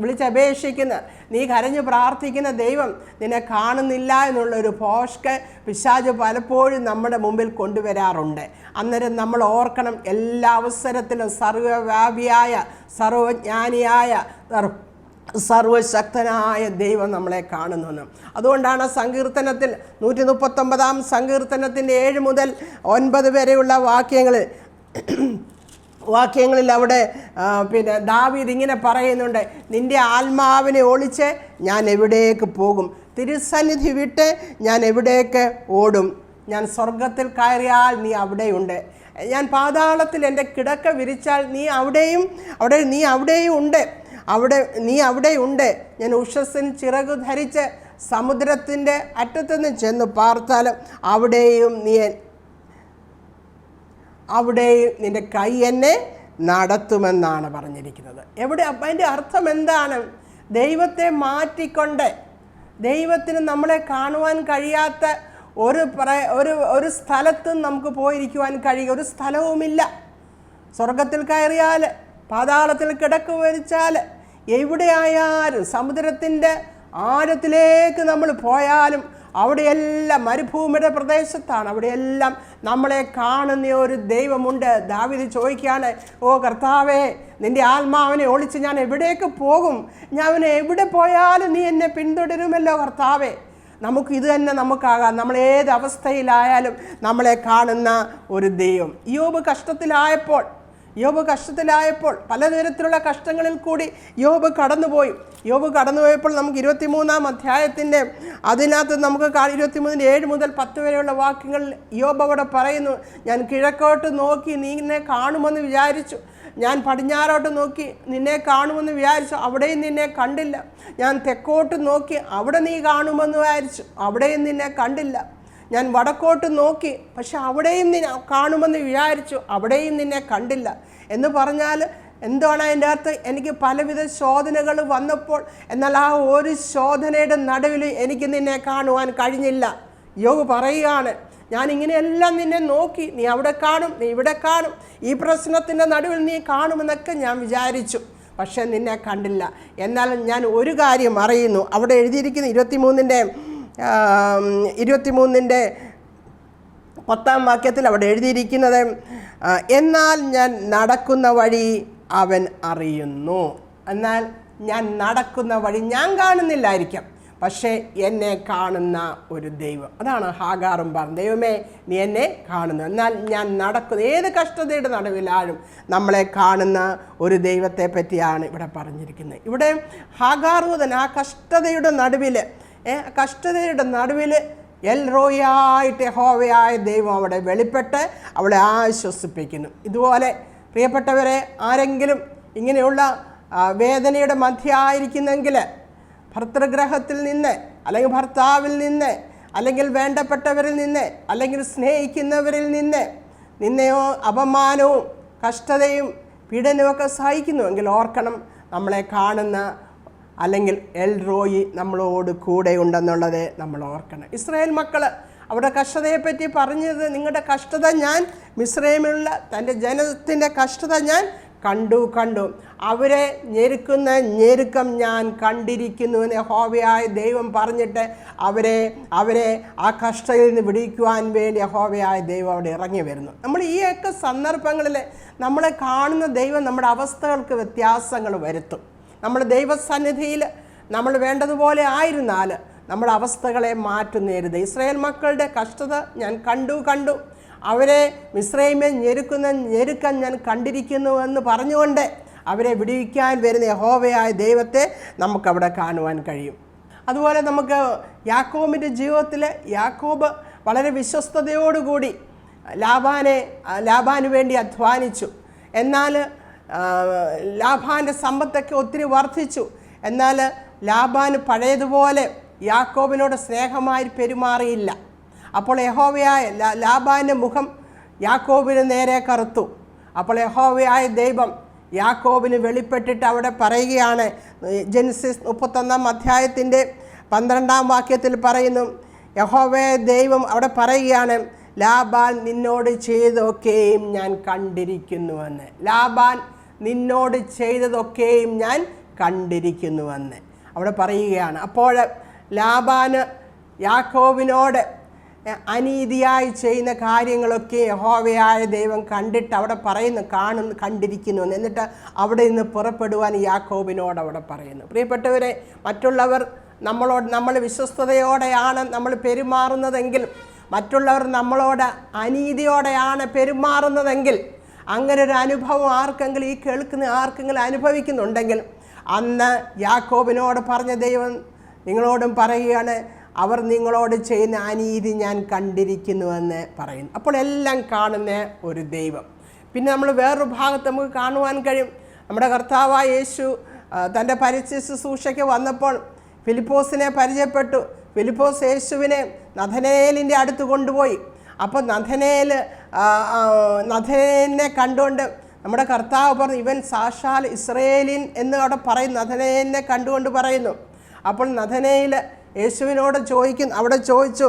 വിളിച്ചപേക്ഷിക്കുന്ന, നീ കരഞ്ഞ് പ്രാർത്ഥിക്കുന്ന ദൈവം നിന്നെ കാണുന്നില്ല എന്നുള്ളൊരു ഭോഷ്ക് പിശാച് പലപ്പോഴും നമ്മുടെ മുമ്പിൽ കൊണ്ടുവരാറുണ്ട്. അന്നേരം നമ്മൾ ഓർക്കണം, എല്ലാ അവസരത്തിലും സർവ്വവ്യാപിയായ, സർവജ്ഞാനിയായ, സർവശക്തനായ ദൈവം നമ്മളെ കാണുന്നു. അതുകൊണ്ടാണ് സങ്കീർത്തനത്തിൽ 139-ാം സങ്കീർത്തനത്തിൻ്റെ 7 മുതൽ 9 വരെയുള്ള വാക്യങ്ങളിൽ അവിടെ ദാവീദ് ഇങ്ങനെ പറയുന്നുണ്ട്, നിൻ്റെ ആത്മാവിനെ ഒളിച്ച് ഞാൻ എവിടേക്ക് പോകും, തിരുസന്നിധി വിട്ട് ഞാൻ എവിടേക്ക് ഓടും, ഞാൻ സ്വർഗത്തിൽ കയറിയാൽ നീ അവിടെയുണ്ട്, ഞാൻ പാതാളത്തിൽ എൻ്റെ കിടക്ക വിരിച്ചാൽ നീ അവിടെയുണ്ട്, ഞാൻ ഉഷസ്സിന് ചിറകു ധരിച്ച് സമുദ്രത്തിൻ്റെ അറ്റത്തുനിന്ന് ചെന്ന് പാർത്താലും അവിടെയും നിൻ്റെ കൈ എന്നെ നടത്തുമെന്നാണ് പറഞ്ഞിരിക്കുന്നത്. അതിൻ്റെ അർത്ഥം എന്താണ്? ദൈവത്തെ മാറ്റിക്കൊണ്ട്, ദൈവത്തിന് നമ്മളെ കാണുവാൻ കഴിയാത്ത ഒരു സ്ഥലത്തും നമുക്ക് പോയിരിക്കുവാൻ കഴിയുക ഒരു സ്ഥലവുമില്ല. സ്വർഗത്തിൽ കയറിയാൽ, പാതാളത്തിൽ കിടക്ക് വരിച്ചാൽ, എവിടെയായാലും, സമുദ്രത്തിൻ്റെ ആഴത്തിലേക്ക് നമ്മൾ പോയാലും അവിടെയെല്ലാം മരുഭൂമിയുടെ പ്രദേശത്താണ്, അവിടെയെല്ലാം നമ്മളെ കാണുന്ന ഒരു ദൈവമുണ്ട്. ദാവീദ് ചോദിക്കുകയാണ്, ഓ കർത്താവേ, നിൻ്റെ ആത്മാവിനെ ഒളിച്ച് ഞാൻ എവിടേക്ക് പോകും, ഞാൻ എവിടെ പോയാലും നീ എന്നെ പിന്തുടരുമല്ലോ കർത്താവേ. നമുക്ക് ഇത് തന്നെ നമുക്കാകാം. നമ്മൾ ഏത് അവസ്ഥയിലായാലും നമ്മളെ കാണുന്ന ഒരു ദൈവം. യോബ് കഷ്ടത്തിലായപ്പോൾ പലതരത്തിലുള്ള കഷ്ടങ്ങളിൽ കൂടി യോബ് കടന്നുപോയപ്പോൾ നമുക്ക് 23-ാം അധ്യായത്തിൻ്റെ അതിനകത്ത് നമുക്ക് 23-7 മുതൽ 10 വരെയുള്ള വാക്യങ്ങൾ യോബ് അവിടെ പറയുന്നു, ഞാൻ കിഴക്കോട്ട് നോക്കി നിന്നെ കാണുമെന്ന് വിചാരിച്ചു, ഞാൻ പടിഞ്ഞാറോട്ട് നോക്കി നിന്നെ കാണുമെന്ന് വിചാരിച്ചു, അവിടെയും നിന്നെ കണ്ടില്ല, ഞാൻ തെക്കോട്ട് നോക്കി അവിടെ നീ കാണുമെന്ന് വിചാരിച്ചു, അവിടെയും നിന്നെ കണ്ടില്ല, ഞാൻ വടക്കോട്ട് നോക്കി പക്ഷെ അവിടെയും നിന്നെ കാണുമെന്ന് വിചാരിച്ചു, അവിടെയും നിന്നെ കണ്ടില്ല എന്ന് പറഞ്ഞാൽ എന്താണ് അതിൻ്റെ അർത്ഥം? എനിക്ക് പലവിധ ശോധനകൾ വന്നപ്പോൾ, എന്നാൽ ആ ഒരു ശോധനയുടെ നടുവിൽ എനിക്ക് നിന്നെ കാണുവാൻ കഴിഞ്ഞില്ല. യോബ് പറയുകയാണ്, ഞാൻ ഇങ്ങനെയെല്ലാം നിന്നെ നോക്കി, നീ അവിടെ കാണും, നീ ഇവിടെ കാണും, ഈ പ്രശ്നത്തിൻ്റെ നടുവിൽ നീ കാണുമെന്നൊക്കെ ഞാൻ വിചാരിച്ചു, പക്ഷെ നിന്നെ കണ്ടില്ല. എന്നാൽ ഞാൻ ഒരു കാര്യം അറിയുന്നു, അവിടെ എഴുതിയിരിക്കുന്ന 23-ന്റെ 10-ാം വാക്യത്തിൽ അവിടെ എഴുതിയിരിക്കുന്നത്, എന്നാൽ ഞാൻ നടക്കുന്ന വഴി അവൻ അറിയുന്നു. എന്നാൽ ഞാൻ നടക്കുന്ന വഴി ഞാൻ കാണുന്നില്ലായിരിക്കാം, പക്ഷേ എന്നെ കാണുന്ന ഒരു ദൈവം. അതാണ് ഹാഗാറും പറഞ്ഞത്, ദൈവമേ നീ എന്നെ കാണുന്നു, എന്നാൽ ഞാൻ നടക്കുന്ന ഏത് കഷ്ടതയുടെ നടുവിലാലും നമ്മളെ കാണുന്ന ഒരു ദൈവത്തെ പറ്റിയാണ് ഇവിടെ പറഞ്ഞിരിക്കുന്നത്. ഇവിടെ ഹാഗാറുതൻ ആ കഷ്ടതയുടെ നടുവിൽ എൽറോയായിട്ട് യഹോവയായ ദൈവം അവിടെ വെളിപ്പെട്ട് അവളെ ആശ്വസിപ്പിക്കുന്നു. ഇതുപോലെ പ്രിയപ്പെട്ടവരെ, ആരെങ്കിലും ഇങ്ങനെയുള്ള വേദനയുടെ മധ്യയായിരിക്കുന്നെങ്കിൽ ഭർതൃഗ്രഹത്തിൽ നിന്ന് അല്ലെങ്കിൽ ഭർത്താവിൽ നിന്ന് അല്ലെങ്കിൽ വേണ്ടപ്പെട്ടവരിൽ നിന്ന്, അല്ലെങ്കിൽ സ്നേഹിക്കുന്നവരിൽ നിന്ന് നിന്നെയോ അപമാനവും കഷ്ടതയും പീഡനമൊക്കെ സഹിക്കുന്നുവെങ്കിൽ ഓർക്കണം, നമ്മളെ കാണുന്ന അല്ലെങ്കിൽ എൽ റോയി നമ്മളോട് കൂടെ ഉണ്ടെന്നുള്ളത് നമ്മൾ ഓർക്കണം. ഇസ്രായേൽ മക്കൾ അവരുടെ കഷ്ടതയെപ്പറ്റി പറഞ്ഞത്, നിങ്ങളുടെ കഷ്ടത ഞാൻ മിസ്രൈമിലുള്ള തൻ്റെ ജനത്തിൻ്റെ കഷ്ടത ഞാൻ കണ്ടു. അവരെ ഞെരുക്കുന്ന ഞെരുക്കം ഞാൻ കണ്ടിരിക്കുന്നുവെന്ന് യഹോവയായ ദൈവം പറഞ്ഞിട്ട് അവരെ ആ കഷ്ടതയിൽ നിന്ന് വിടിക്കുവാൻ വേണ്ടി യഹോവയായ ദൈവം അവിടെ ഇറങ്ങി വരുന്നു. നമ്മൾ ഈയൊക്കെ സന്ദർഭങ്ങളിൽ നമ്മളെ കാണുന്ന ദൈവം നമ്മുടെ അവസ്ഥകൾക്ക് വ്യത്യാസങ്ങൾ വരുത്തും. നമ്മൾ ദൈവസന്നിധിയിൽ നമ്മൾ വേണ്ടതുപോലെ ആയിരുന്നാൽ നമ്മുടെ അവസ്ഥകളെ മാറ്റുന്നേരുത്. ഇസ്രായേൽ മക്കളുടെ കഷ്ടത ഞാൻ കണ്ടു. അവരെ മിസ്രൈമെ ഞെരുക്കം ഞാൻ കണ്ടിരിക്കുന്നുവെന്ന് പറഞ്ഞുകൊണ്ട് അവരെ വിടുവിക്കാൻ വരുന്ന യഹോവയായ ദൈവത്തെ നമുക്കവിടെ കാണുവാൻ കഴിയും. അതുപോലെ നമുക്ക് യാക്കോബിൻ്റെ ജീവിതത്തിൽ യാക്കോബ് വളരെ വിശ്വസ്തയോടുകൂടി ലാബാന് വേണ്ടി അധ്വാനിച്ചു. എന്നാൽ ലാബാൻ്റെ സമ്പത്തൊക്കെ ഒത്തിരി വർദ്ധിച്ചു. എന്നാൽ ലാബാന് പഴയതുപോലെ യാക്കോബിനോട് സ്നേഹമായി പെരുമാറിയില്ല. അപ്പോൾ യഹോവയായ ലാബാൻ്റെ മുഖം യാക്കോബിന് നേരെ കറുത്തു. അപ്പോൾ യഹോവയായ ദൈവം യാക്കോബിന് വെളിപ്പെട്ടിട്ട് അവിടെ പറയുകയാണ്. ജെനസിസ് 31 അധ്യായത്തിൻ്റെ 12 വാക്യത്തിൽ പറയുന്നു, യഹോവയായ ദൈവം അവിടെ പറയുകയാണ്, ലാബാൻ നിന്നോട് ചെയ്തതൊക്കെയും ഞാൻ കണ്ടിരിക്കുന്നുവെന്ന്. ലാബാൻ നിന്നോട് ചെയ്തതൊക്കെയും ഞാൻ കണ്ടിരിക്കുന്നുവെന്ന് അവിടെ പറയുകയാണ്. അപ്പോൾ ലാബാന് യാക്കോബിനോട് അനീതിയായി ചെയ്യുന്ന കാര്യങ്ങളൊക്കെ യഹോവയായ ദൈവം കണ്ടിട്ട് അവിടെ പറയുന്നു, കണ്ടിരിക്കുന്നു. എന്നിട്ട് അവിടെ നിന്ന് പുറപ്പെടുവാൻ യാക്കോബിനോട് അവിടെ പറയുന്നു. പ്രിയപ്പെട്ടവരെ, മറ്റുള്ളവർ നമ്മൾ വിശ്വസ്തയോടെയാണ് നമ്മൾ പെരുമാറുന്നതെങ്കിൽ, മറ്റുള്ളവർ നമ്മളോട് അനീതിയോടെയാണ് പെരുമാറുന്നതെങ്കിൽ, അങ്ങനെ ഒരു അനുഭവം ആർക്കെങ്കിലും, ഈ കേൾക്കുന്ന ആർക്കെങ്കിലും അനുഭവിക്കുന്നുണ്ടെങ്കിൽ, അന്ന് യാക്കോബിനോട് പറഞ്ഞ ദൈവം നിങ്ങളോടും പറയുകയാണ്, അവർ നിങ്ങളോട് ചെയ്യുന്ന അനീതി ഞാൻ കണ്ടിരിക്കുന്നുവെന്ന് പറയുന്നു. അപ്പോൾ എല്ലാം കാണുന്ന ഒരു ദൈവം. പിന്നെ നമ്മൾ വേറൊരു ഭാഗത്ത് നമുക്ക് കാണുവാൻ കഴിയും. നമ്മുടെ കർത്താവായ യേശു തൻ്റെ പരിചയ ശുശ്രൂഷയ്ക്ക് വന്നപ്പോൾ ഫിലിപ്പോസിനെ പരിചയപ്പെട്ടു. ഫിലിപ്പോസ് യേശുവിനെ നഥനയേലിൻ്റെ അടുത്ത് കൊണ്ടുപോയി. അപ്പോൾ നഥനയേലിനെ കണ്ടുകൊണ്ട് നമ്മുടെ കർത്താവ് പറഞ്ഞു, ഇവൻ സാക്ഷാൽ ഇസ്രയേലിൻ എന്ന് അവിടെ പറയുന്നു. നഥനയേലിനെ കണ്ടുകൊണ്ട് പറയുന്നു. അപ്പോൾ നഥനയേൽ യേശുവിനോട് അവിടെ ചോദിച്ചു,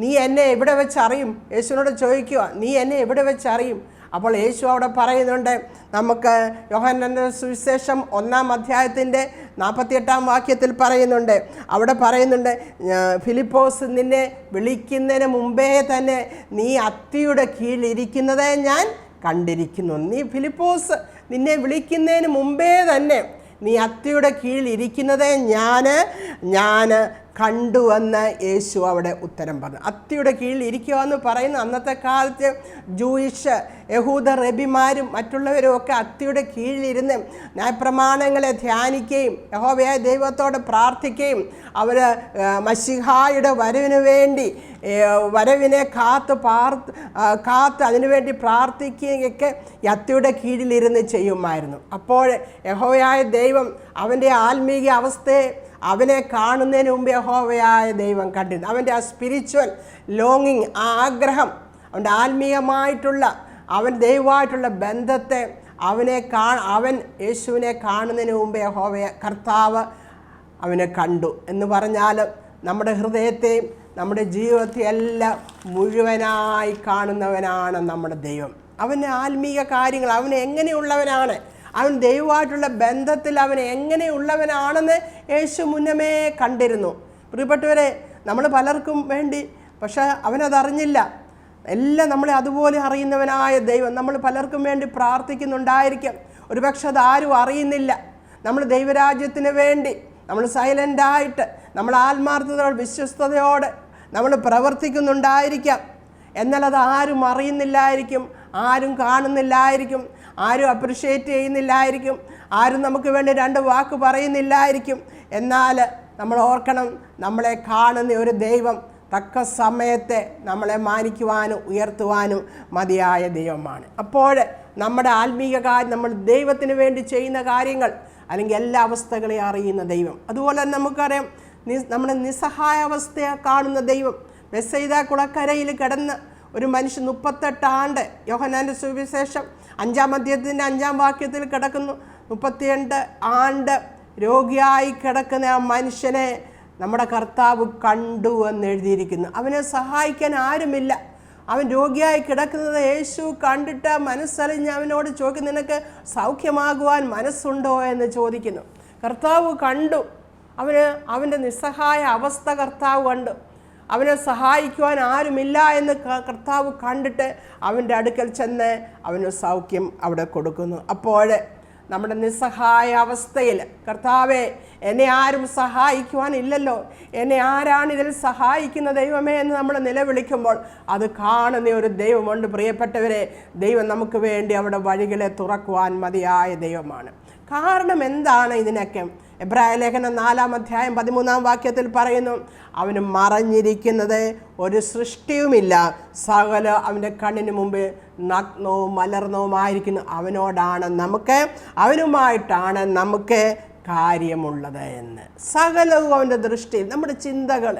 നീ എന്നെ എവിടെ വെച്ച് അറിയും? യേശുവിനോട് ചോദിക്കുക, നീ എന്നെ എവിടെ വെച്ച് അറിയും? അപ്പോൾ യേശു അവിടെ പറയുന്നുണ്ട്, നമുക്ക് യോഹന്നാന്റെ സുവിശേഷം 1 അധ്യായത്തിൻ്റെ 48 വാക്യത്തിൽ പറയുന്നുണ്ട്. അവിടെ പറയുന്നുണ്ട്, ഫിലിപ്പോസ് നിന്നെ വിളിക്കുന്നതിന് മുമ്പേ തന്നെ നീ അത്തിയുടെ കീഴിലിരിക്കുന്നതേ ഞാൻ കണ്ടിരിക്കുന്നു. ഫിലിപ്പോസ് നിന്നെ വിളിക്കുന്നതിന് മുമ്പേ തന്നെ നീ അത്തിയുടെ കീഴിൽ ഇരിക്കുന്നതേ ഞാൻ കണ്ടുവെന്ന് യേശു അവിടെ ഉത്തരം പറഞ്ഞു. അത്തിയുടെ കീഴിൽ ഇരിക്കുക എന്ന് പറയുന്ന അന്നത്തെ കാലത്ത് ജൂയിഷ് യഹൂദ റബിമാരും മറ്റുള്ളവരും ഒക്കെ അത്തിയുടെ കീഴിലിരുന്ന് ന്യായപ്രമാണങ്ങളെ ധ്യാനിക്കുകയും യഹോവയായ ദൈവത്തോട് പ്രാർത്ഥിക്കുകയും അവർ മശിഹായുടെ വരവിനെ കാത്ത് അതിനുവേണ്ടി പ്രാർത്ഥിക്കുകയൊക്കെ ഈ അത്തിയുടെ കീഴിലിരുന്ന് ചെയ്യുമായിരുന്നു. അപ്പോൾ യഹോവയായ ദൈവം അവൻ്റെ ആത്മീയ അവസ്ഥയെ അവനെ കാണുന്നതിന് മുമ്പ് യഹോവയായ ദൈവം കണ്ടിരുന്നു. അവൻ്റെ ആ സ്പിരിച്വൽ ലോങ്ങിങ്, ആ ആഗ്രഹം, അവൻ്റെ ആത്മീയമായിട്ടുള്ള അവൻ ദൈവമായിട്ടുള്ള ബന്ധത്തെ അവൻ യേശുവിനെ കാണുന്നതിന് മുമ്പ് കർത്താവ് അവനെ കണ്ടു എന്ന് പറഞ്ഞാൽ നമ്മുടെ ഹൃദയത്തെയും നമ്മുടെ ജീവിതത്തെ എല്ലാം മുഴുവനായി കാണുന്നവനാണ് നമ്മുടെ ദൈവം. അവൻ്റെ ആത്മീയ കാര്യങ്ങൾ, അവൻ എങ്ങനെയുള്ളവനാണ്, അവൻ ദൈവമായിട്ടുള്ള ബന്ധത്തിൽ അവൻ എങ്ങനെയുള്ളവനാണെന്ന് യേശു മുന്നമേ കണ്ടിരുന്നു. പ്രിയപ്പെട്ടവരെ, നമ്മൾ പലർക്കും വേണ്ടി, പക്ഷേ അവനതറിഞ്ഞില്ല. എല്ലാം നമ്മളെ അതുപോലെ അറിയുന്നവനായ ദൈവം നമ്മൾ പലർക്കും വേണ്ടി പ്രാർത്ഥിക്കുന്നുണ്ടായിരിക്കാം. ഒരുപക്ഷെ അതാരും അറിയുന്നില്ല. നമ്മൾ ദൈവരാജ്യത്തിന് വേണ്ടി നമ്മൾ സൈലൻ്റായിട്ട്, നമ്മൾ ആത്മാർത്ഥതയോടെ വിശ്വസ്തയോടെ നമ്മൾ പ്രവർത്തിക്കുന്നുണ്ടായിരിക്കാം. എന്നാൽ അത് ആരും അറിയുന്നില്ലായിരിക്കും, ആരും കാണുന്നില്ലായിരിക്കും, ആരും അപ്രിഷ്യേറ്റ് ചെയ്യുന്നില്ലായിരിക്കും, ആരും നമുക്ക് വേണ്ടി 2 വാക്ക് പറയുന്നില്ലായിരിക്കും. എന്നാൽ നമ്മൾ ഓർക്കണം, നമ്മളെ കാണുന്ന ഒരു ദൈവം തക്ക സമയത്തെ നമ്മളെ മാനിക്കുവാനും ഉയർത്തുവാനും മതിയായ ദൈവമാണ്. അപ്പോൾ നമ്മുടെ ആത്മീയ കാര്യം, നമ്മൾ ദൈവത്തിന് വേണ്ടി ചെയ്യുന്ന കാര്യങ്ങൾ, അല്ലെങ്കിൽ എല്ലാ അവസ്ഥകളെയും അറിയുന്ന ദൈവം. അതുപോലെ തന്നെ നമുക്കറിയാം, നമ്മുടെ നിസ്സഹായാവസ്ഥയെ കാണുന്ന ദൈവം. ബെത്സയിദ കുളക്കരയിൽ കിടന്ന് ഒരു മനുഷ്യൻ 38 ആണ്ട്, യോഹന്നാൻ്റെ സുവിശേഷം 5-ാം അധ്യായത്തിൻ്റെ 5-ാം വാക്യത്തിൽ കിടക്കുന്നു. 38 ആണ്ട് രോഗിയായി കിടക്കുന്ന ആ മനുഷ്യനെ നമ്മുടെ കർത്താവ് കണ്ടു എന്ന് എഴുതിയിരിക്കുന്നു. അവനെ സഹായിക്കാൻ ആരുമില്ല. അവൻ രോഗിയായി കിടക്കുന്നത് യേശു കണ്ടിട്ട് മനസ്സറിഞ്ഞ് അവനോട് ചോദിക്കുന്നു, നിനക്ക് സൗഖ്യമാകുവാൻ മനസ്സുണ്ടോ എന്ന് ചോദിക്കുന്നു. കർത്താവ് കണ്ടു. അവൻ്റെ നിസ്സഹായ അവസ്ഥ കർത്താവ് കണ്ടു. അവനെ സഹായിക്കുവാൻ ആരുമില്ല എന്ന് കർത്താവ് കണ്ടിട്ട് അവൻ്റെ അടുക്കൽ ചെന്ന് അവന് സൗഖ്യം അവിടെ കൊടുക്കുന്നു. അപ്പോൾ നമ്മുടെ നിസ്സഹായ അവസ്ഥയിൽ കർത്താവേ, എന്നെ ആരും സഹായിക്കുവാനില്ലല്ലോ, എന്നെ ആരാണ് ഇതിൽ സഹായിക്കുന്ന ദൈവമേ എന്ന് നമ്മൾ നിലവിളിക്കുമ്പോൾ അത് കാണുന്ന ഒരു ദൈവമുണ്ട്. പ്രിയപ്പെട്ടവരെ, ദൈവം നമുക്ക് വേണ്ടി അവിടെ വഴികളെ തുറക്കുവാൻ മതിയായ ദൈവമാണ്. കാരണം എന്താണ് ഇതിനൊക്കെ? എബ്രായ ലേഖനം 4-ാം അധ്യായം 13-ാം വാക്യത്തിൽ പറയുന്നു, അവന് മറഞ്ഞിരിക്കുന്നത് ഒരു സൃഷ്ടിയുമില്ല, സകല അവൻ്റെ കണ്ണിന് മുമ്പ് നഗ്നവും മലർന്നവുമായിരിക്കുന്നു. അവനുമായിട്ടാണ് നമുക്ക് കാര്യമുള്ളത് എന്ന്. സകലവും അവൻ്റെ ദൃഷ്ടിയിൽ. നമ്മുടെ ചിന്തകൾ,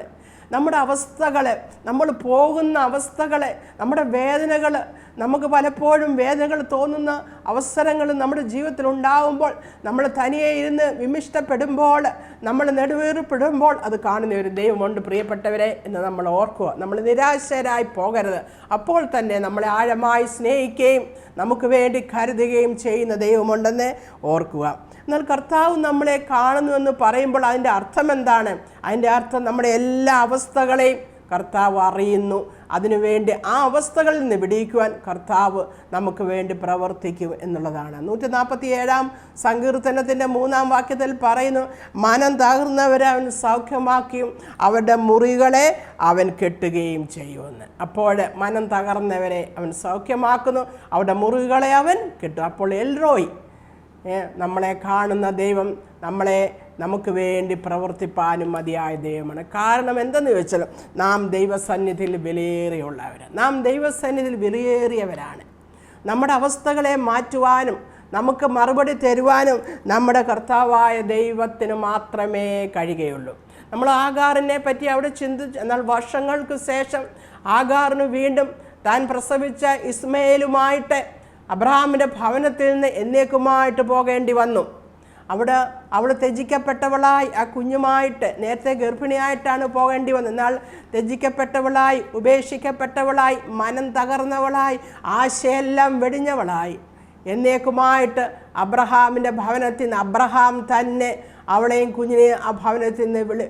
നമ്മുടെ അവസ്ഥകൾ, നമ്മൾ പോകുന്ന അവസ്ഥകൾ, നമ്മുടെ വേദനകൾ, നമുക്ക് പലപ്പോഴും വേദനകൾ തോന്നുന്ന അവസരങ്ങൾ നമ്മുടെ ജീവിതത്തിൽ ഉണ്ടാകുമ്പോൾ, നമ്മൾ തനിയെ ഇരുന്ന് വിമിഷ്ടപ്പെടുമ്പോൾ, നമ്മൾ നെടുവേർപ്പെടുമ്പോൾ അത് കാണുന്ന ഒരു ദൈവമുണ്ട് പ്രിയപ്പെട്ടവരെ എന്ന് നമ്മൾ ഓർക്കുക. നമ്മൾ നിരാശരായി പോകരുത്. അപ്പോൾ തന്നെ നമ്മളെ ആഴമായി സ്നേഹിക്കുകയും നമുക്ക് വേണ്ടി കരുതുകയും ചെയ്യുന്ന ദൈവമുണ്ടെന്ന് ഓർക്കുക. എന്നാൽ കർത്താവ് നമ്മളെ കാണുന്നുവെന്ന് പറയുമ്പോൾ അതിൻ്റെ അർത്ഥം എന്താണ്? അതിൻ്റെ അർത്ഥം നമ്മുടെ എല്ലാ അവസ്ഥകളെയും കർത്താവ് അറിയുന്നു. അതിനുവേണ്ടി ആ അവസ്ഥകളിൽ നിന്ന് വിടിയിക്കുവാൻ കർത്താവ് നമുക്ക് വേണ്ടി പ്രവർത്തിക്കും എന്നുള്ളതാണ്. 147-ാം സങ്കീർത്തനത്തിൻ്റെ 3-ാം വാക്യത്തിൽ പറയുന്നു, മനം തകർന്നവരെ അവൻ സൗഖ്യമാക്കിയും അവരുടെ മുറികളെ അവൻ കെട്ടുകയും ചെയ്യുമെന്ന്. അപ്പോൾ മനം തകർന്നവരെ അവൻ സൗഖ്യമാക്കുന്നു, അവരുടെ മുറികളെ അവൻ കെട്ടും. അപ്പോൾ എൽറോയ്, നമ്മളെ കാണുന്ന ദൈവം, നമുക്ക് വേണ്ടി പ്രവർത്തിപ്പാനും മതിയായ ദൈവമാണ്. കാരണം എന്തെന്ന് ചോദിച്ചാൽ, നാം ദൈവസന്നിധിയിൽ വിലയേറിയവരാണ്. നമ്മുടെ അവസ്ഥകളെ മാറ്റുവാനും നമുക്ക് മറുപടി തരുവാനും നമ്മുടെ കർത്താവായ ദൈവത്തിന് മാത്രമേ കഴിയുകയുള്ളൂ. നമ്മൾ ആഗാറിനെ പറ്റി അവിടെ ചിന്തിച്ചു. എന്നാൽ വർഷങ്ങൾക്ക് ശേഷം ആഗാറിന് വീണ്ടും താൻ പ്രസവിച്ച ഇസ്മയേലുമായിട്ട് അബ്രഹാമിൻ്റെ ഭവനത്തിൽ നിന്ന് എന്നേക്കുമായിട്ട് പോകേണ്ടി വന്നു. അവൾ ത്യജിക്കപ്പെട്ടവളായി ആ കുഞ്ഞുമായിട്ട്, നേരത്തെ ഗർഭിണിയായിട്ടാണ് പോകേണ്ടി വന്നത്. എന്നാൽ ത്യജിക്കപ്പെട്ടവളായി, ഉപേക്ഷിക്കപ്പെട്ടവളായി, മനം തകർന്നവളായി, ആശയെല്ലാം വെടിഞ്ഞവളായി എന്നേക്കുമായിട്ട് അബ്രഹാമിൻ്റെ ഭവനത്തിൽ നിന്ന് അബ്രഹാം തന്നെ അവളെയും കുഞ്ഞിനെയും ആ ഭവനത്തിൽ നിന്ന്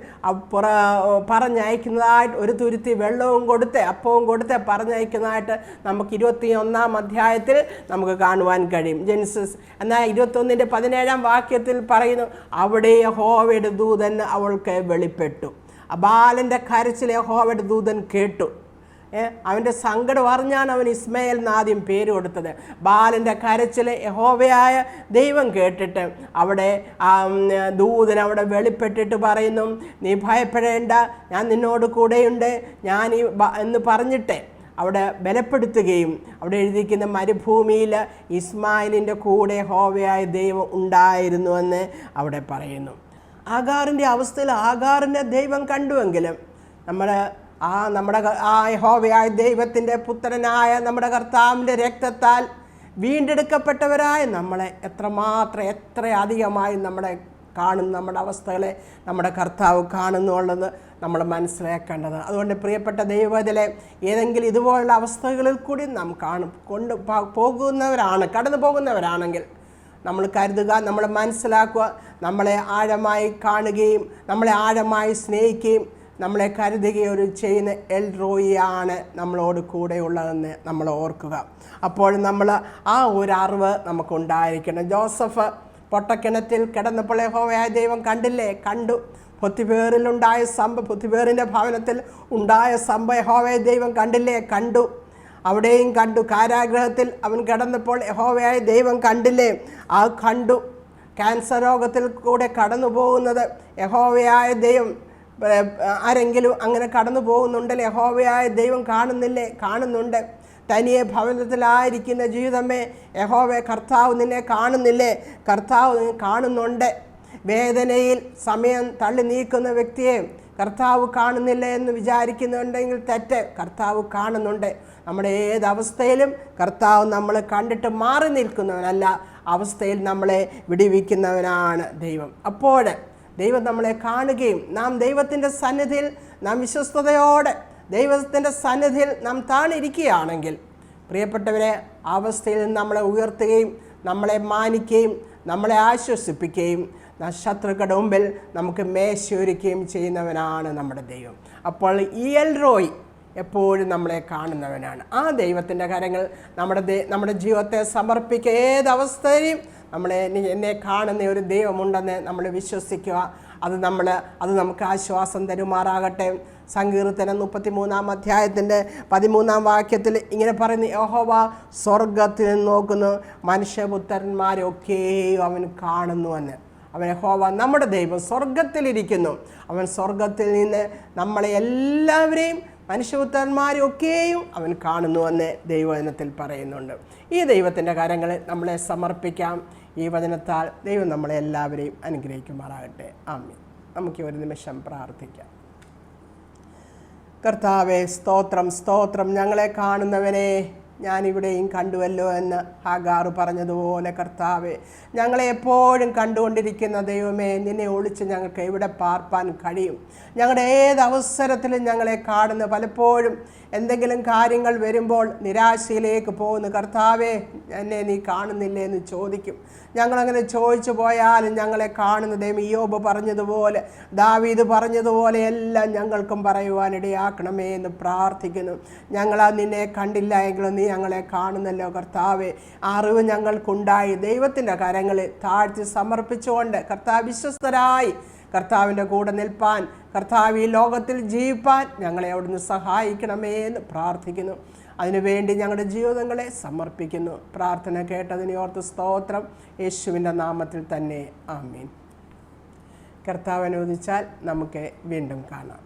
പറഞ്ഞയക്കുന്നതായിട്ട്, ഒരു തുരുത്തി വെള്ളവും കൊടുത്ത് അപ്പവും കൊടുത്ത് പറഞ്ഞയക്കുന്നതായിട്ട് നമുക്ക് 21-ാം അധ്യായത്തിൽ നമുക്ക് കാണുവാൻ കഴിയും, ജെനസിസ്. എന്നാൽ 21-ന്റെ 17-ാം വാക്യത്തിൽ പറയുന്നു, അവിടെ യഹോവയുടെ ദൂതൻ അവൾക്ക് വെളിപ്പെട്ടു. ആ ബാലൻ്റെ കരച്ചിൽ യഹോവയുടെ ദൂതൻ കേട്ടു. അവൻ്റെ സങ്കടം അറിഞ്ഞാണ് അവൻ ഇസ്മയേൽ എന്നാദ്യം പേര് കൊടുത്തത്. ബാലൻ്റെ കരച്ചിൽ യഹോവയായ ദൈവം കേട്ടിട്ട് അവിടെ ദൂതൻ അവിടെ വെളിപ്പെട്ടിട്ട് പറയുന്നു, നീ ഭയപ്പെടേണ്ട, ഞാൻ നിന്നോട് കൂടെയുണ്ട്, എന്ന് പറഞ്ഞിട്ട് അവിടെ ബലപ്പെടുത്തുകയും അവിടെ എഴുതിയിരിക്കുന്ന മരുഭൂമിയിൽ ഇസ്മായിലിൻ്റെ കൂടെ യഹോവയായ ദൈവം ഉണ്ടായിരുന്നുവെന്ന് അവിടെ പറയുന്നു. ആഗാറിൻ്റെ അവസ്ഥയിൽ ആഗാറിനെ ദൈവം കണ്ടുവെങ്കിലും നമ്മുടെ യഹോവയായ ദൈവത്തിൻ്റെ പുത്രനായ നമ്മുടെ കർത്താവിൻ്റെ രക്തത്താൽ വീണ്ടെടുക്കപ്പെട്ടവരായ നമ്മളെ എത്ര അധികമായി നമ്മുടെ അവസ്ഥകളെ നമ്മുടെ കർത്താവ് കാണുന്നുള്ളത് നമ്മൾ മനസ്സിലാക്കേണ്ടത്. അതുകൊണ്ട് പ്രിയപ്പെട്ട ദൈവത്തിലെ ഏതെങ്കിലും ഇതുപോലുള്ള അവസ്ഥകളിൽ കൂടി നാം കടന്നു പോകുന്നവരാണെങ്കിൽ നമ്മൾ കരുതുക, നമ്മൾ മനസ്സിലാക്കുക, നമ്മളെ ആഴമായി കാണുകയും നമ്മളെ ആഴമായി സ്നേഹിക്കുകയും നമ്മളെ കരുതുകയും ചെയ്യുന്ന എൽറോയിയാണ് നമ്മളോട് കൂടെയുള്ളതെന്ന് നമ്മൾ ഓർക്കുക. അപ്പോൾ നമ്മൾ ആ ഒരു അറിവ് നമുക്കുണ്ടായിരിക്കണം. ജോസഫ് പൊട്ടക്കിണറ്റിൽ കിടന്നപ്പോൾ യഹോവയായ ദൈവം കണ്ടു. പൊത്തിഫേറിൻ്റെ ഭവനത്തിൽ ഉണ്ടായ സംഭവം യഹോവയായ ദൈവം കണ്ടു. അവിടെയും കണ്ടു. കാരാഗ്രഹത്തിൽ അവൻ കിടന്നപ്പോൾ യഹോവയായ ദൈവം കണ്ടു. ക്യാൻസർ രോഗത്തിൽ കൂടെ കടന്നു പോകുന്നത് യഹോവയായ ദൈവം, ആരെങ്കിലും അങ്ങനെ കടന്നു പോകുന്നുണ്ടല്ലേ, യഹോവയായ ദൈവം കാണുന്നുണ്ട്. തനിയെ ഭവനത്തിലായിരിക്കുന്ന ജീവിതമേ, കർത്താവ് നിന്നെ കാണുന്നില്ലേ? കർത്താവ് കാണുന്നുണ്ട്. വേദനയിൽ സമയം തള്ളി നീക്കുന്ന വ്യക്തിയെ കർത്താവ് കാണുന്നില്ല എന്ന് വിചാരിക്കുന്നുണ്ടെങ്കിൽ തെറ്റ്. കർത്താവ് കാണുന്നുണ്ട്. നമ്മുടെ ഏതവസ്ഥയിലും കർത്താവ് നമ്മളെ കണ്ടിട്ട് മാറി നിൽക്കുന്നവനല്ല, അവസ്ഥയിൽ നമ്മളെ വിടിവിക്കുന്നവനാണ് ദൈവം. അപ്പോൾ ദൈവം നമ്മളെ കാണുകയും നാം ദൈവത്തിൻ്റെ സന്നിധിയിൽ നാം വിശ്വസ്തയോടെ ദൈവത്തിൻ്റെ സന്നിധിയിൽ നാം താണിരിക്കുകയാണെങ്കിൽ പ്രിയപ്പെട്ടവരെ, അവസ്ഥയിൽ നമ്മളെ ഉയർത്തുകയും നമ്മളെ മാനിക്കുകയും നമ്മളെ ആശ്വസിപ്പിക്കുകയും ശത്രുക്കളുടെ മുമ്പിൽ നമുക്ക് മേശയൊരുക്കുകയും ചെയ്യുന്നവനാണ് നമ്മുടെ ദൈവം. അപ്പോൾ ഈ എൽ റോയ് എപ്പോഴും നമ്മളെ കാണുന്നവനാണ്. ആ ദൈവത്തിൻ്റെ കരങ്ങൾ നമ്മുടെ ജീവിതത്തെ സമർപ്പിക്കുക. ഏതവസ്ഥയിലും എന്നെ കാണുന്ന ഒരു ദൈവമുണ്ടെന്ന് നമ്മൾ വിശ്വസിക്കുക. അത് നമുക്ക് ആശ്വാസം തരുമാറാകട്ടെ. സങ്കീർത്തനം 33-ാം അധ്യായത്തിൻ്റെ 13-ാം വാക്യത്തിൽ ഇങ്ങനെ പറയുന്നു, യഹോവ സ്വർഗത്തിൽ നോക്കുന്നു, മനുഷ്യപുത്രന്മാരൊക്കെയും അവൻ കാണുന്നുവെന്ന്. അവൻ യഹോവ നമ്മുടെ ദൈവം സ്വർഗത്തിലിരിക്കുന്നു. അവൻ സ്വർഗത്തിൽ നിന്ന് നമ്മളെ എല്ലാവരെയും മനുഷ്യപുത്രന്മാരൊക്കെയും അവൻ കാണുന്നുവെന്ന് ദൈവവചനത്തിൽ പറയുന്നുണ്ട്. ഈ ദൈവത്തിൻ്റെ കരങ്ങളിൽ നമ്മളെ സമർപ്പിക്കാം. ഈ വചനത്താൽ ദൈവം നമ്മളെ എല്ലാവരെയും അനുഗ്രഹിക്കുമാറാകട്ടെ. ആമേൻ. നമുക്ക് ഒരു നിമിഷം പ്രാർത്ഥിക്കാം. കർത്താവേ, സ്തോത്രം സ്തോത്രം. ഞങ്ങളെ കാണുന്നവനെ ഞാനിവിടെയും കണ്ടുവല്ലോ എന്ന് ഹാഗാർ പറഞ്ഞതുപോലെ കർത്താവേ, ഞങ്ങളെ എപ്പോഴും കണ്ടുകൊണ്ടിരിക്കുന്ന ദൈവമേ, നിന്നെ ഒളിച്ച് ഞങ്ങൾക്ക് എവിടെ പാർപ്പാൻ കഴിയും? ഞങ്ങളുടെ ഏതവസരത്തിലും ഞങ്ങളെ കാണുന്ന, പലപ്പോഴും എന്തെങ്കിലും കാര്യങ്ങൾ വരുമ്പോൾ നിരാശയിലേക്ക് പോകുന്നു. കർത്താവേ, എന്നെ നീ കാണുന്നില്ലേ എന്ന് ചോദിക്കും. ഞങ്ങളങ്ങനെ ചോദിച്ചു പോയാലും ഞങ്ങളെ കാണുന്ന ദൈവം, ഇയ്യോബ് പറഞ്ഞതുപോലെ, ദാവീദ് പറഞ്ഞതുപോലെ എല്ലാം ഞങ്ങൾക്കും പറയുവാനിടയാക്കണമേ എന്ന് പ്രാർത്ഥിക്കുന്നു. ഞങ്ങളാ നിന്നെ കണ്ടില്ല എങ്കിലും നീ ഞങ്ങളെ കാണുന്നല്ലോ കർത്താവേ. അറിവ് ഞങ്ങൾക്കുണ്ടായി. ദൈവത്തിൻ്റെ കരങ്ങളിൽ താഴ്ത്തി സമർപ്പിച്ചുകൊണ്ട് കർത്താവ് വിശ്വസ്തരായി കർത്താവിൻ്റെ കൂടെ നിൽപ്പാൻ, കർത്താവ് ഈ ലോകത്തിൽ ജീവിപ്പാൻ ഞങ്ങളെ അവിടുന്ന് സഹായിക്കണമേ എന്ന് പ്രാർത്ഥിക്കുന്നു. അതിനുവേണ്ടി ഞങ്ങളുടെ ജീവിതങ്ങളെ സമർപ്പിക്കുന്നു. പ്രാർത്ഥന കേട്ടതിനെ ഓർത്ത് സ്തോത്രം. യേശുവിൻ്റെ നാമത്തിൽ തന്നെ ആമേൻ. കർത്താവ് അനുവദിച്ചാൽ നമുക്ക് വീണ്ടും കാണാം.